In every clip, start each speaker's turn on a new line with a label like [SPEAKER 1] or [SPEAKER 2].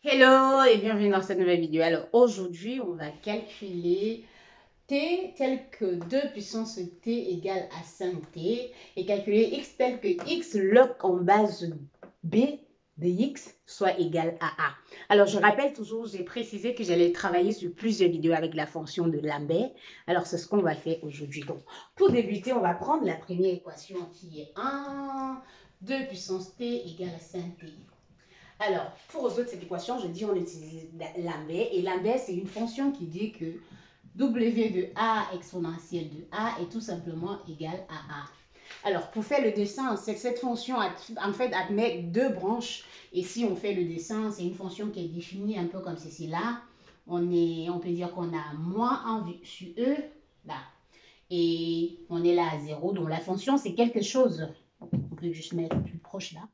[SPEAKER 1] Hello et bienvenue dans cette nouvelle vidéo. Alors aujourd'hui, on va calculer t tel que 2 puissance t égale à 5t et calculer x tel que x log en base b de x soit égal à a. Alors je rappelle toujours, j'ai précisé que j'allais travailler sur plusieurs vidéos avec la fonction de Lambert. Alors c'est ce qu'on va faire aujourd'hui. Donc pour débuter, on va prendre la première équation qui est 2 puissance t égale à 5t. Alors, pour résoudre cette équation, je dis on utilise Lambert. Et Lambert, c'est une fonction qui dit que W de A exponentielle de A est tout simplement égal à A. Alors, pour faire le dessin, c'est que cette fonction, en fait, admet deux branches. Et si on fait le dessin, c'est une fonction qui est définie un peu comme ceci là. On peut dire qu'on a moins 1 sur E, là. Et on est là à 0. Donc, la fonction, c'est quelque chose. On peut juste mettre plus proche là.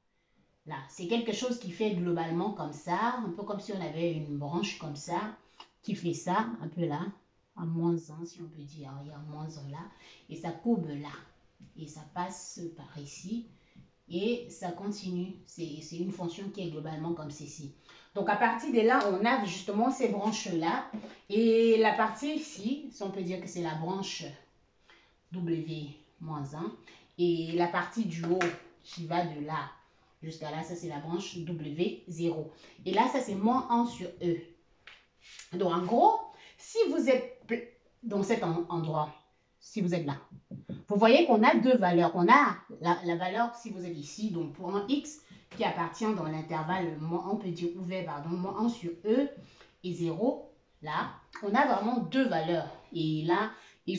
[SPEAKER 1] Là, c'est quelque chose qui fait globalement comme ça, un peu comme si on avait une branche comme ça, qui fait ça, un peu là, à moins 1, si on peut dire, il y a moins 1 là, et ça courbe là, et ça passe par ici, et ça continue. C'est une fonction qui est globalement comme ceci. Donc, à partir de là, on a justement ces branches-là, et la partie ici, si on peut dire que c'est la branche W-1, et la partie du haut qui va de là jusqu'à là, ça c'est la branche W0. Et là, ça c'est moins 1 sur E. Donc en gros, si vous êtes dans cet endroit, si vous êtes là, vous voyez qu'on a deux valeurs. On a la valeur, si vous êtes ici, donc pour un X qui appartient dans l'intervalle, on peut dire ouvert, pardon, moins 1 sur E et 0. Là, on a vraiment deux valeurs. Et là,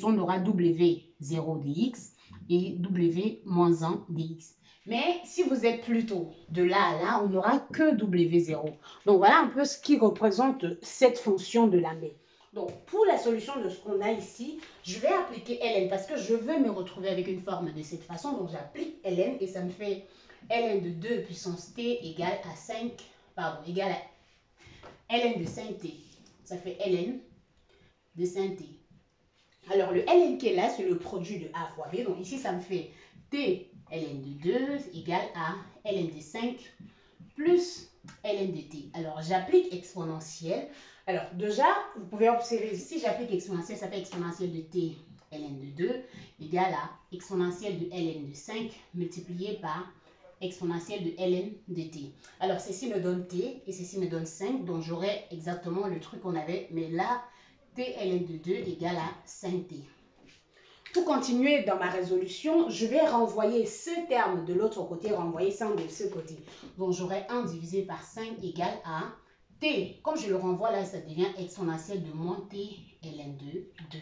[SPEAKER 1] on aura W0 dx et W-1 dx. Mais si vous êtes plutôt de là à là, on n'aura que W0. Donc voilà un peu ce qui représente cette fonction de Lambert. Donc pour la solution de ce qu'on a ici, je vais appliquer ln parce que je veux me retrouver avec une forme de cette façon. Donc j'applique ln et ça me fait ln de 2 puissance t égale à 5, pardon, égale à ln de 5t. Ça fait ln de 5t. Alors, le ln qui est là, c'est le produit de a fois b. Donc, ici, ça me fait t ln de 2 égale à ln de 5 plus ln de t. Alors, j'applique exponentielle. Alors, déjà, vous pouvez observer, si j'applique exponentielle, ça fait exponentielle de t ln de 2 égale à exponentielle de ln de 5 multiplié par exponentielle de ln de t. Alors, ceci me donne t et ceci me donne 5. Donc, j'aurai exactement le truc qu'on avait. Mais là, t ln de 2 égale à 5t. Pour continuer dans ma résolution, je vais renvoyer ce terme de l'autre côté, renvoyer ça de ce côté. Donc, j'aurai 1 divisé par 5 égale à t. Comme je le renvoie là, ça devient exponentielle de moins t ln de 2.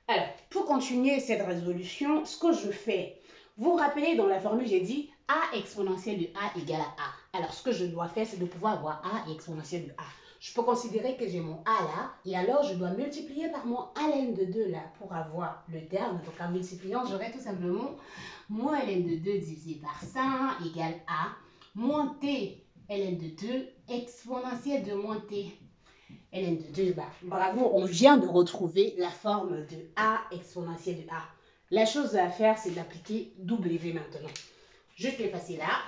[SPEAKER 1] Alors, pour continuer cette résolution, ce que je fais, vous vous rappelez dans la formule, j'ai dit a exponentielle de a égale à a. Alors, ce que je dois faire, c'est de pouvoir avoir a et exponentielle de a. Je peux considérer que j'ai mon a là, et alors je dois multiplier par mon ln de 2 là pour avoir le terme. Donc, en multipliant, j'aurai tout simplement moins ln de 2 divisé par 5 égale a, moins t ln de 2 exponentielle de moins t ln de 2, bravo, on vient de retrouver la forme de a exponentielle de a. La chose à faire, c'est d'appliquer W maintenant. Juste l'effacer là.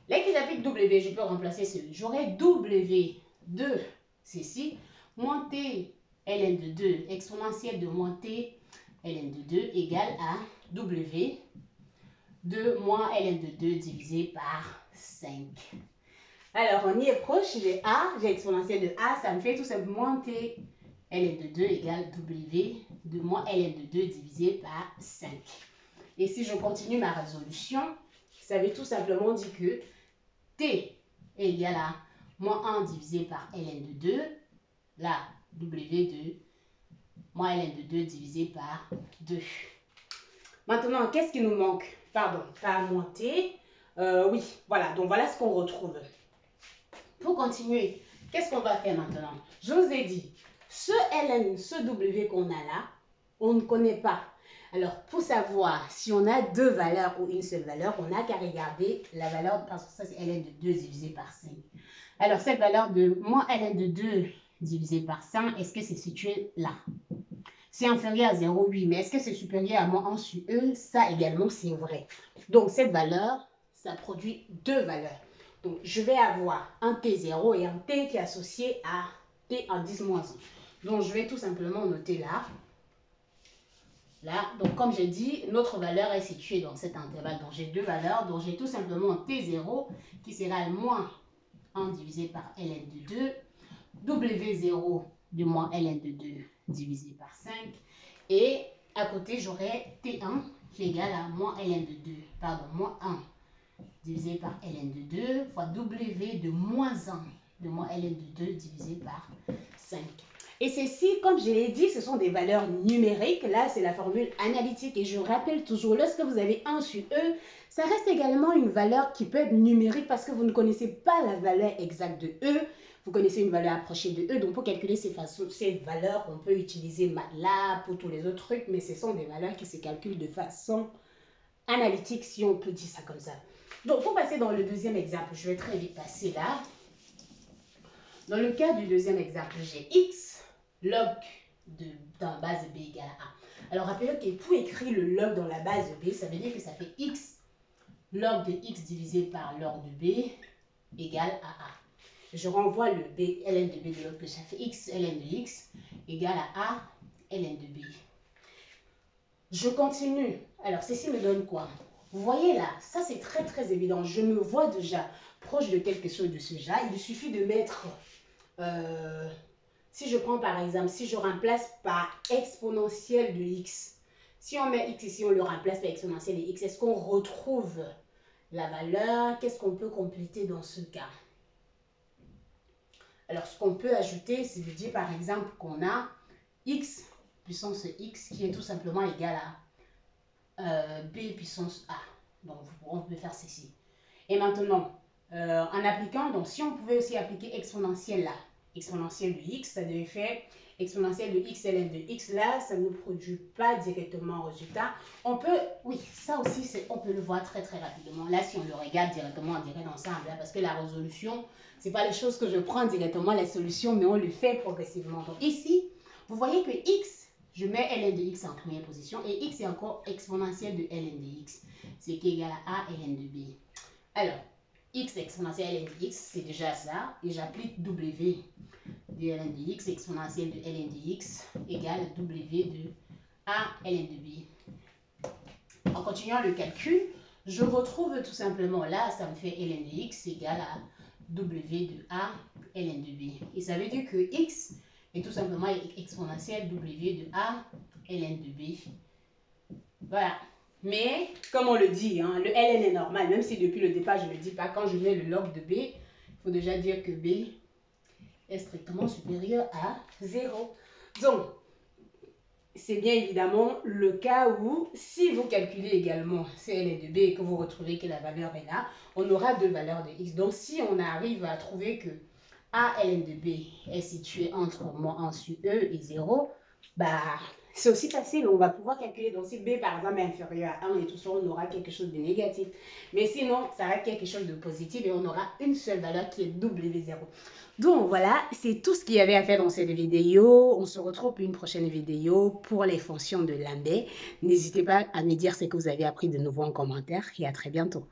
[SPEAKER 1] Là que j'applique W, je peux remplacer celui. J'aurai W de ceci, moins T ln de 2 exponentielle de moins T ln de 2 égale à W de moins ln de 2 divisé par 5. Alors, on y est proche, j'ai A, j'ai exponentielle de A, ça me fait tout simplement T ln de 2 égale W de moins ln de 2 divisé par 5. Et si je continue ma résolution, ça veut tout simplement dire que T est égal à moins 1 divisé par ln de 2, là, W de moins ln de 2 divisé par 2. Maintenant, qu'est-ce qui nous manque? Pardon, pas moins T. Oui, voilà, donc voilà ce qu'on retrouve. Pour continuer, qu'est-ce qu'on va faire maintenant? Je vous ai dit, ce ln, ce w qu'on a là, on ne connaît pas. Alors, pour savoir si on a deux valeurs ou une seule valeur, on n'a qu'à regarder la valeur, parce que ça c'est ln de 2 divisé par 5. Alors, cette valeur de moins ln de 2 divisé par 5, est-ce que c'est situé là? C'est inférieur à 0, oui, mais est-ce que c'est supérieur à moins 1 sur E? Ça également, c'est vrai. Donc, cette valeur, ça produit deux valeurs. Donc, je vais avoir un T0 et un T qui est associé à T en 10 moins 1. Donc, je vais tout simplement noter là. Là, donc comme j'ai dit, notre valeur est située dans cet intervalle. Donc, j'ai deux valeurs. Donc, j'ai tout simplement T0 qui sera moins 1 divisé par ln de 2. W0 de moins ln de 2 divisé par 5. Et à côté, j'aurai T1 qui est égal à moins ln de 2, pardon, moins 1 divisé par ln de 2 fois W de moins 1 de moins ln de 2 divisé par 5. Et ceci, comme je l'ai dit, ce sont des valeurs numériques. Là, c'est la formule analytique. Et je rappelle toujours, lorsque vous avez 1 sur E, ça reste également une valeur qui peut être numérique parce que vous ne connaissez pas la valeur exacte de E. Vous connaissez une valeur approchée de E. Donc, pour calculer ces valeurs, on peut utiliser MATLAB pour tous les autres trucs. Mais ce sont des valeurs qui se calculent de façon analytique, si on peut dire ça comme ça. Donc, pour passer dans le deuxième exemple, je vais très vite passer là. Dans le cas du deuxième exemple, j'ai X log dans la base B égale à A. Alors, rappelez-vous que pour écrire le log dans la base B, ça veut dire que ça fait X log de X divisé par log de B égale à A. Je renvoie le B, ln de B de l'autre côté, ça fait X ln de X égale à A ln de B. Je continue. Alors, ceci me donne quoi? Vous voyez là, ça c'est très très évident. Je me vois déjà proche de quelque chose de ce genre. Il suffit de mettre... si je prends par exemple, si je remplace par exponentielle de x, si on met x ici, on le remplace par exponentielle de x, est-ce qu'on retrouve la valeur? Qu'est-ce qu'on peut compléter dans ce cas? Alors, ce qu'on peut ajouter, c'est de dire par exemple qu'on a x puissance x qui est tout simplement égal à b puissance a. Donc, on peut faire ceci. Et maintenant, en appliquant, donc si on pouvait aussi appliquer exponentielle là, exponentielle de x, ça devait faire exponentielle de x ln de x. Là, ça ne produit pas directement un résultat. On peut, oui, ça aussi, on peut le voir très très rapidement. Là, si on le regarde directement, on dirait ensemble, là, parce que la résolution, ce n'est pas les choses que je prends directement, la solution, mais on le fait progressivement. Donc ici, vous voyez que x, je mets ln de x en première position, et x est encore exponentielle de ln de x, ce qui est égal à a ln de b. Alors, x exponentielle ln de x, c'est déjà ça. Et j'applique w de ln de x exponentielle de ln de x égale w de a ln de b. En continuant le calcul, je retrouve tout simplement là, ça me fait ln de x égale à w de a ln de b. Et ça veut dire que x est tout simplement exponentielle w de a ln de b. Voilà. Mais, comme on le dit, hein, le ln est normal, même si depuis le départ, je ne le dis pas, quand je mets le log de b, il faut déjà dire que b est strictement supérieur à 0. Donc, c'est bien évidemment le cas où, si vous calculez également ln de b et que vous retrouvez que la valeur est là, on aura deux valeurs de x. Donc, si on arrive à trouver que a ln de b est situé entre moins 1 sur e et 0, bah... c'est aussi facile, on va pouvoir calculer. Donc, si B, par exemple, est inférieur à 1 et tout ça, on aura quelque chose de négatif. Mais sinon, ça reste quelque chose de positif et on aura une seule valeur qui est W0. Donc, voilà, c'est tout ce qu'il y avait à faire dans cette vidéo. On se retrouve pour une prochaine vidéo pour les fonctions de Lambert. N'hésitez pas à me dire ce que vous avez appris de nouveau en commentaire et à très bientôt.